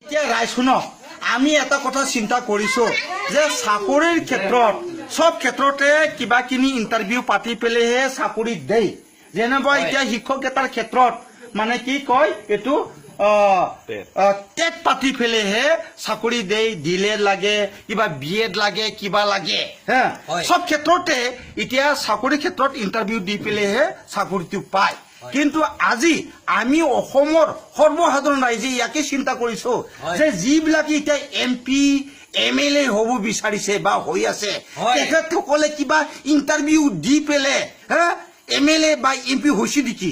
এতিয়া ৰাইজ শুনক, আমি এটা কথা চিন্তা কৰিছো যে চাকৰিৰ ক্ষেত্ৰত সব ক্ষেত্ৰতে কিবা কিনি ইণ্টাৰভিউ পাতি পেলেহে চাকৰি দেই। যেনেবা এতিয়া শিক্ষকতাৰ ক্ষেত্ৰত মানে কি কয় এইটো টেট পাতি পেলেহে চাকৰি দেই, ডিলেড লাগে, কিবা বিএড লাগে, কিবা লাগে হা। সব ক্ষেত্ৰতে এতিয়া চাকৰিৰ ক্ষেত্ৰত ইণ্টাৰভিউ দি পেলেহে চাকৰিটো পায়। কিন্তু আজি আমি অসমৰ সৰ্বসাধাৰণ ৰাইজে ইয়াকে চিন্তা কৰিছো যে যিবিলাকে এতিয়া MP MLA হ'ব বিচাৰিছে বা হৈ আছে তেখেতসকলে কিবা ইণ্টাৰভিউ দি পেলে হা MLA বা MP হৈছে নেকি।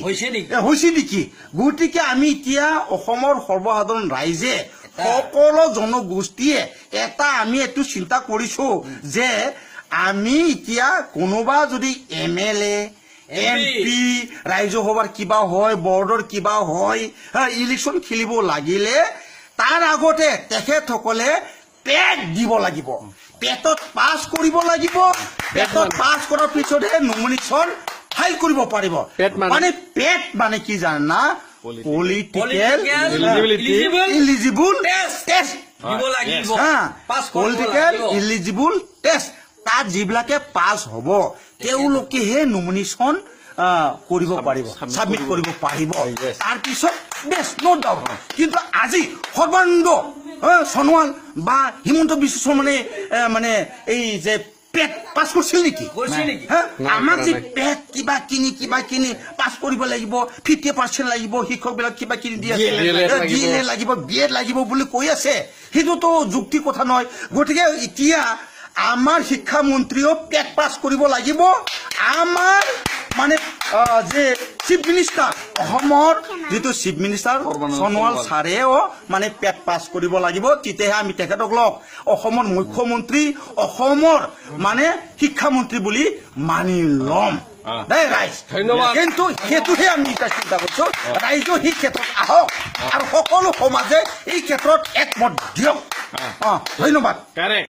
গতিকে আমি এতিয়া অসমৰ সৰ্বসাধাৰণ ৰাইজে সকলো জনগোষ্ঠীয়ে এটা আমি এইটো চিন্তা কৰিছো যে আমি এতিয়া কোনোবা যদি MLA MP ৰাজ্যসভাৰ কিবা হয়, বৰ্ডৰ কিবা হয়, ইলেকশ্যন খেলিব লাগিলে তাৰ আগতে তেখেতসকলে পেট দিব লাগিব, পেটত পাছ কৰিব লাগিব। পেটত পাছ কৰাৰ পিছতহে নমিনেশ্যন ফাইল কৰিব পাৰিব। মানে পেট মানে কি জানা, political eligible test, political eligible test. তাত যিবিলাকে পাছ হ'ব তেওঁলোকেহে নমিনেশ্যন কৰিব পাৰিব, সাবমিট কৰিব পাৰিব। তাৰপিছত বেছ নো ডাউট। কিন্তু আজি সৰ্বানন্দ সোণোৱাল বা হিমন্ত বিশ্ব শৰ্মাই মানে এই যে পেট পাছ কৰিছিল নেকি? আমাক যে পেট কিবা কিনি পাছ কৰিব লাগিব, 50% লাগিব, শিক্ষকবিলাক কিবা কিনি দি আছে, DLA লাগিব, BEd লাগিব বুলি কৈ আছে, সেইটোতো যুক্তি কথা নহয়। গতিকে এতিয়া আমাৰ শিক্ষামন্ত্ৰীও পেট পাছ কৰিব লাগিব। আমাৰ মানে যে চিফ মিনিষ্টাৰ, অসমৰ যিটো চিফ মিনিষ্টাৰ সোণোৱাল ছাৰেও মানে পেট পাছ কৰিব লাগিব। তেতিয়াহে আমি তেখেতসকলক অসমৰ মুখ্যমন্ত্ৰী, অসমৰ মানে শিক্ষামন্ত্ৰী বুলি মানি ল'ম। ৰাইজ কিন্তু সেইটোহে আমি এতিয়া চিন্তা কৰিছো। ৰাইজেও সেই ক্ষেত্ৰত আহক আৰু সকলো সমাজে এই ক্ষেত্ৰত একমত দিয়ক। ধন্যবাদ।